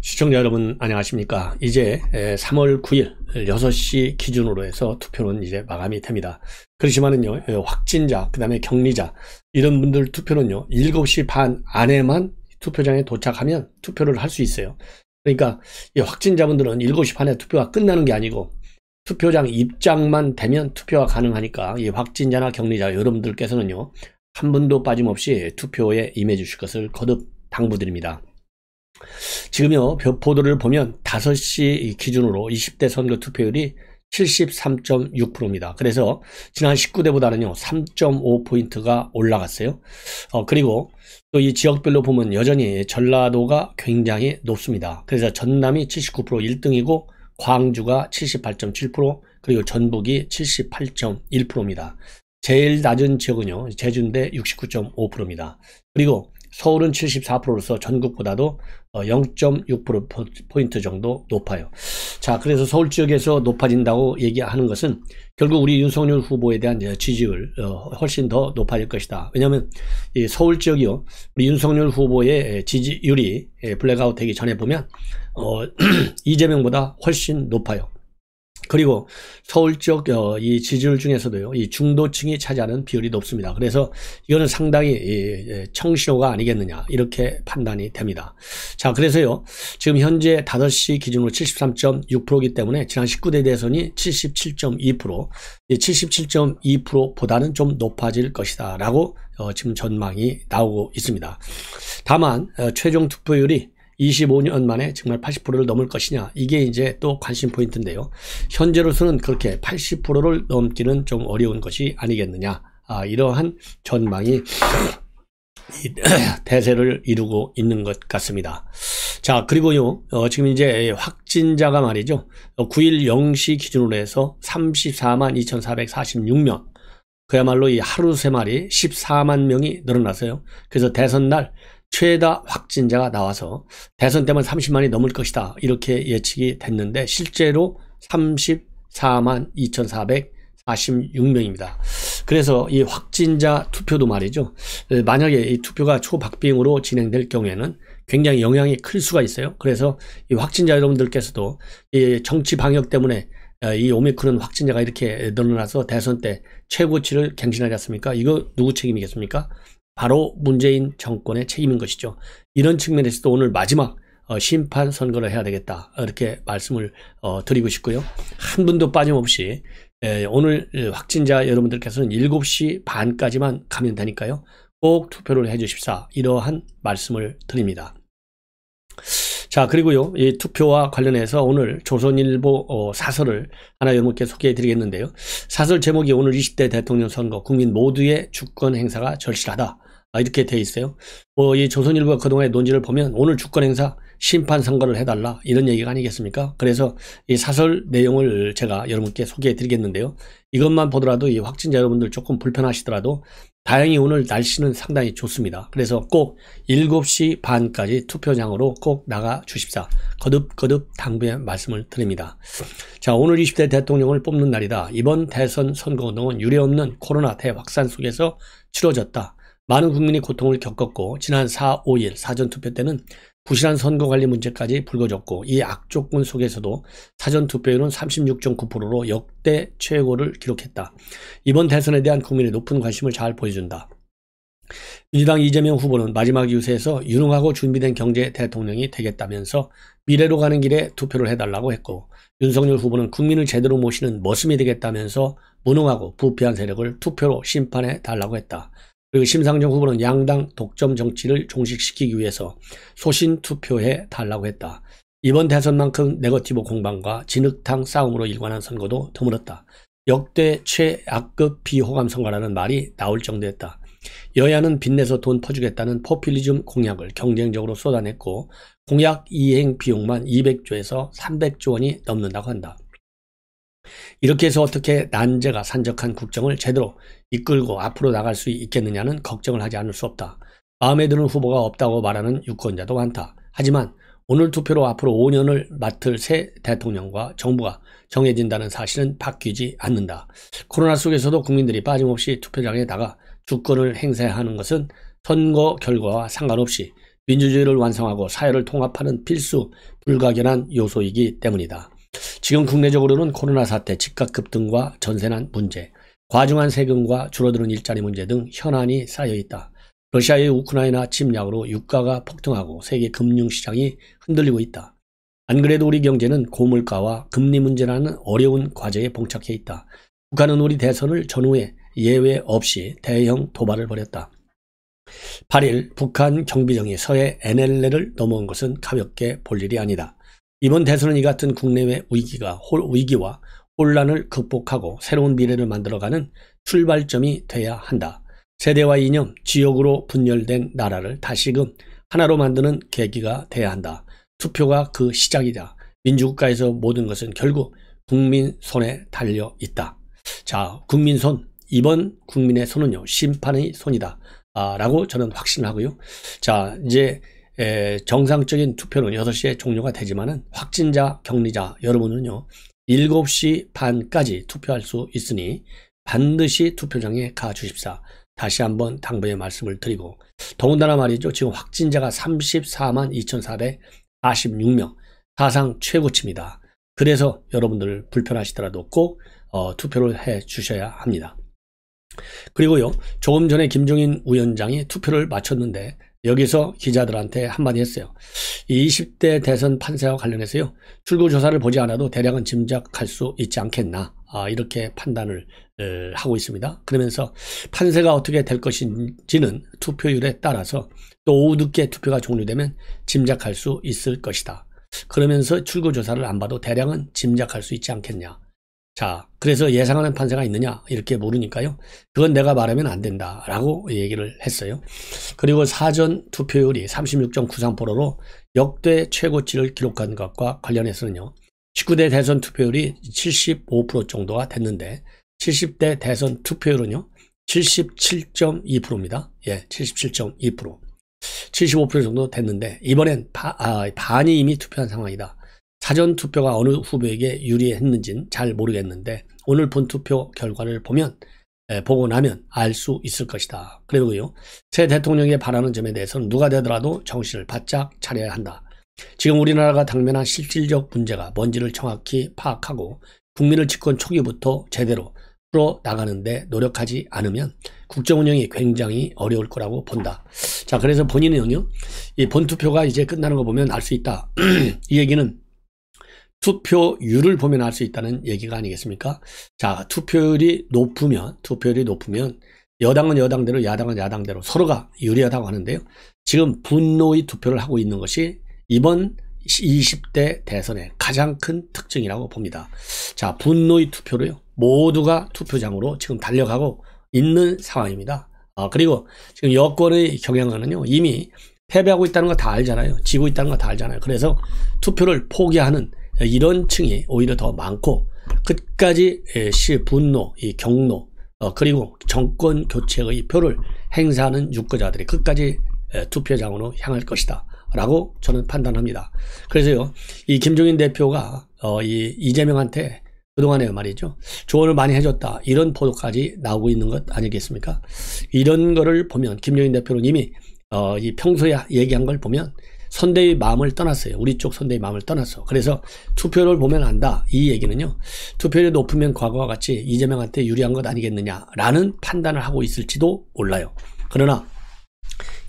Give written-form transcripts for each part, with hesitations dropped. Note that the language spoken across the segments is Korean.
시청자 여러분 안녕하십니까. 이제 3월 9일 6시 기준으로 해서 투표는 이제 마감이 됩니다. 그렇지만은요, 확진자, 그 다음에 격리자, 이런 분들 투표는요, 7시 반 안에만 투표장에 도착하면 투표를 할 수 있어요. 그러니까 이 확진자분들은 7시 반에 투표가 끝나는 게 아니고 투표장 입장만 되면 투표가 가능하니까 이 확진자나 격리자 여러분들께서는요, 한 분도 빠짐없이 투표에 임해 주실 것을 거듭 당부드립니다. 지금요, 보도를 보면 5시 기준으로 20대 선거 투표율이 73.6%입니다. 그래서 지난 19대보다는요, 3.5포인트가 올라갔어요. 그리고 또 이 지역별로 보면 여전히 전라도가 굉장히 높습니다. 그래서 전남이 79% 1등이고, 광주가 78.7%, 그리고 전북이 78.1%입니다. 제일 낮은 지역은요, 제주인데 69.5%입니다. 그리고 서울은 74%로서 전국보다도 0.6%포인트 정도 높아요. 자, 그래서 서울 지역에서 높아진다고 얘기하는 것은 결국 우리 윤석열 후보에 대한 지지율 훨씬 더 높아질 것이다. 왜냐하면 이 서울 지역이요, 우리 윤석열 후보의 지지율이 블랙아웃 되기 전에 보면 이재명보다 훨씬 높아요. 그리고 서울 지역 이 지지율 중에서도요, 이 중도층이 차지하는 비율이 높습니다. 그래서 이거는 상당히 청신호가 아니겠느냐, 이렇게 판단이 됩니다. 자, 그래서요, 지금 현재 5시 기준으로 73.6%이기 때문에 지난 19대 대선이 77.2%, 77.2%보다는 좀 높아질 것이다 라고 지금 전망이 나오고 있습니다. 다만 최종 투표율이 25년 만에 정말 80%를 넘을 것이냐, 이게 이제 또 관심 포인트인데요. 현재로서는 그렇게 80%를 넘기는 좀 어려운 것이 아니겠느냐, 이러한 전망이 대세를 이루고 있는 것 같습니다. 자, 그리고요, 지금 이제 확진자가 말이죠, 9일 0시 기준으로 해서 34만 2,446명, 그야말로 이 하루 세 마리 14만 명이 늘어났어요. 그래서 대선 날 최다 확진자가 나와서 대선 때만 30만이 넘을 것이다, 이렇게 예측이 됐는데 실제로 34만 2,446명입니다. 그래서 이 확진자 투표도 말이죠, 만약에 이 투표가 초박빙으로 진행될 경우에는 굉장히 영향이 클 수가 있어요. 그래서 이 확진자 여러분들께서도 이 정치 방역 때문에 이 오미크론 확진자가 이렇게 늘어나서 대선 때 최고치를 갱신하지 않습니까? 이거 누구 책임이겠습니까? 바로 문재인 정권의 책임인 것이죠. 이런 측면에서도 오늘 마지막 심판 선거를 해야 되겠다, 이렇게 말씀을 드리고 싶고요. 한 분도 빠짐없이 오늘 확진자 여러분들께서는 7시 반까지만 가면 되니까요, 꼭 투표를 해 주십사, 이러한 말씀을 드립니다. 자, 그리고요, 이 투표와 관련해서 오늘 조선일보 사설을 하나 여러분께 소개해 드리겠는데요. 사설 제목이 오늘 20대 대통령 선거 국민 모두의 주권 행사가 절실하다, 이렇게 돼 있어요. 이 조선일보가 그동안의 논지를 보면 오늘 주권 행사 심판 선거를 해달라, 이런 얘기가 아니겠습니까? 그래서 이 사설 내용을 제가 여러분께 소개해 드리겠는데요. 이것만 보더라도 이 확진자 여러분들 조금 불편하시더라도 다행히 오늘 날씨는 상당히 좋습니다. 그래서 꼭 7시 반까지 투표장으로 꼭 나가 주십사, 거듭 당부의 말씀을 드립니다. 자, 오늘 20대 대통령을 뽑는 날이다. 이번 대선 선거운동은 유례없는 코로나 대확산 속에서 치러졌다. 많은 국민이 고통을 겪었고, 지난 4, 5일 사전투표 때는 부실한 선거관리 문제까지 불거졌고, 이 악조건 속에서도 사전투표율은 36.9%로 역대 최고를 기록했다. 이번 대선에 대한 국민의 높은 관심을 잘 보여준다. 민주당 이재명 후보는 마지막 유세에서 유능하고 준비된 경제 대통령이 되겠다면서 미래로 가는 길에 투표를 해달라고 했고, 윤석열 후보는 국민을 제대로 모시는 머슴이 되겠다면서 무능하고 부패한 세력을 투표로 심판해 달라고 했다. 그리고 심상정 후보는 양당 독점 정치를 종식시키기 위해서 소신 투표해 달라고 했다. 이번 대선만큼 네거티브 공방과 진흙탕 싸움으로 일관한 선거도 드물었다. 역대 최악급 비호감 선거라는 말이 나올 정도였다. 여야는 빚내서 돈 퍼주겠다는 포퓰리즘 공약을 경쟁적으로 쏟아냈고, 공약 이행 비용만 200조에서 300조 원이 넘는다고 한다. 이렇게 해서 어떻게 난제가 산적한 국정을 제대로 이끌고 앞으로 나갈 수 있겠느냐는 걱정을 하지 않을 수 없다. 마음에 드는 후보가 없다고 말하는 유권자도 많다. 하지만 오늘 투표로 앞으로 5년을 맡을 새 대통령과 정부가 정해진다는 사실은 바뀌지 않는다. 코로나 속에서도 국민들이 빠짐없이 투표장에 나가 주권을 행사하는 것은 선거 결과와 상관없이 민주주의를 완성하고 사회를 통합하는 필수 불가결한 요소이기 때문이다. 지금 국내적으로는 코로나 사태, 집값 급등과 전세난 문제, 과중한 세금과 줄어드는 일자리 문제 등 현안이 쌓여있다. 러시아의 우크라이나 침략으로 유가가 폭등하고 세계 금융시장이 흔들리고 있다. 안 그래도 우리 경제는 고물가와 금리 문제라는 어려운 과제에 봉착해 있다. 북한은 우리 대선을 전후에 예외 없이 대형 도발을 벌였다. 8일 북한 경비정이 서해 NLL을 넘어온 것은 가볍게 볼 일이 아니다. 이번 대선은 이 같은 국내외 위기와 혼란을 극복하고 새로운 미래를 만들어가는 출발점이 돼야 한다. 세대와 이념, 지역으로 분열된 나라를 다시금 하나로 만드는 계기가 돼야 한다. 투표가 그 시작이다. 민주국가에서 모든 것은 결국 국민 손에 달려 있다. 자, 국민 손, 이번 국민의 손은요, 심판의 손이다. 라고 저는 확신하고요. 자, 이제 정상적인 투표는 6시에 종료가 되지만은 확진자, 격리자 여러분은요, 7시 반까지 투표할 수 있으니 반드시 투표장에 가 주십사. 다시 한번 당부의 말씀을 드리고, 더군다나 말이죠. 지금 확진자가 34만 2,446명, 사상 최고치입니다. 그래서 여러분들 불편하시더라도 꼭 투표를 해 주셔야 합니다. 그리고요, 조금 전에 김종인 위원장이 투표를 마쳤는데 여기서 기자들한테 한마디 했어요. 이 20대 대선 판세와 관련해서요, 출구조사를 보지 않아도 대략은 짐작할 수 있지 않겠나, 이렇게 판단을 하고 있습니다. 그러면서 판세가 어떻게 될 것인지는 투표율에 따라서 또 오후 늦게 투표가 종료되면 짐작할 수 있을 것이다. 그러면서 출구조사를 안 봐도 대략은 짐작할 수 있지 않겠냐. 자, 그래서 예상하는 판세가 있느냐 이렇게 물으니까요, 그건 내가 말하면 안 된다 라고 얘기를 했어요. 그리고 사전 투표율이 36.93%로 역대 최고치를 기록한 것과 관련해서는요, 19대 대선 투표율이 75% 정도가 됐는데 70대 대선 투표율은요 77.2%입니다. 예, 77.2%. 75% 정도 됐는데 이번엔 반이 이미 투표한 상황이다. 사전 투표가 어느 후보에게 유리했는지는 잘 모르겠는데 오늘 본투표 결과를 보고 나면 알 수 있을 것이다. 그리고요, 새 대통령에 바라는 점에 대해서는 누가 되더라도 정신을 바짝 차려야 한다. 지금 우리나라가 당면한 실질적 문제가 뭔지를 정확히 파악하고 국민을 집권 초기부터 제대로 풀어나가는데 노력하지 않으면 국정 운영이 굉장히 어려울 거라고 본다. 자, 그래서 본인은요, 이 본투표가 이제 끝나는 거 보면 알 수 있다. 이 얘기는 투표율을 보면 알 수 있다는 얘기가 아니겠습니까? 자, 투표율이 높으면 여당은 여당대로 야당은 야당대로 서로가 유리하다고 하는데요. 지금 분노의 투표를 하고 있는 것이 이번 20대 대선의 가장 큰 특징이라고 봅니다. 자, 분노의 투표로요, 모두가 투표장으로 지금 달려가고 있는 상황입니다. 그리고 지금 여권의 경향은요, 이미 패배하고 있다는 거 다 알잖아요. 지고 있다는 거 다 알잖아요. 그래서 투표를 포기하는 이런 층이 오히려 더 많고, 끝까지 분노, 경로, 그리고 정권 교체의 표를 행사하는 유권자들이 끝까지 투표장으로 향할 것이다 라고 저는 판단합니다. 그래서요, 이 김종인 대표가 이재명한테 그동안에 말이죠, 조언을 많이 해줬다, 이런 보도까지 나오고 있는 것 아니겠습니까? 이런 거를 보면 김종인 대표는 이미 이 평소에 얘기한 걸 보면 선대의 마음을 떠났어요. 우리 쪽 선대의 마음을 떠났어. 그래서 투표를 보면 안다, 이 얘기는요, 투표율이 높으면 과거와 같이 이재명한테 유리한 것 아니겠느냐라는 판단을 하고 있을지도 몰라요. 그러나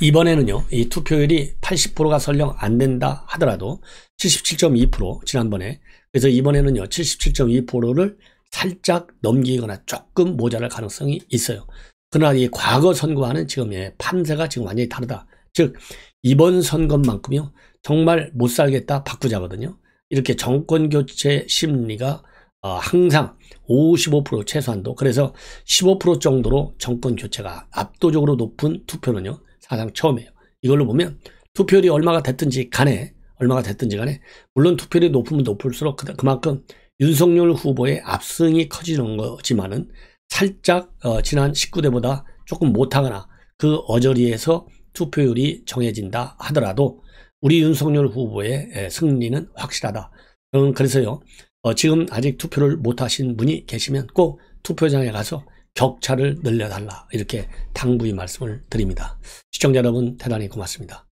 이번에는요, 이 투표율이 80%가 설령 안 된다 하더라도 77.2% 지난번에, 그래서 이번에는요 77.2%를 살짝 넘기거나 조금 모자랄 가능성이 있어요. 그러나 이 과거 선거와는 지금 판세가 지금 완전히 다르다. 즉 이번 선거만큼요 정말 못 살겠다, 바꾸자거든요. 이렇게 정권 교체 심리가 항상 55% 최소한도, 그래서 15% 정도로 정권 교체가 압도적으로 높은 투표는요 사상 처음이에요. 이걸로 보면 투표율이 얼마가 됐든지 간에 물론 투표율이 높으면 높을수록 그만큼 윤석열 후보의 압승이 커지는 거지만은 살짝 지난 19대보다 조금 못하거나 그 어저리에서 투표율이 정해진다 하더라도 우리 윤석열 후보의 승리는 확실하다. 그래서요, 지금 아직 투표를 못하신 분이 계시면 꼭 투표장에 가서 격차를 늘려달라, 이렇게 당부의 말씀을 드립니다. 시청자 여러분, 대단히 고맙습니다.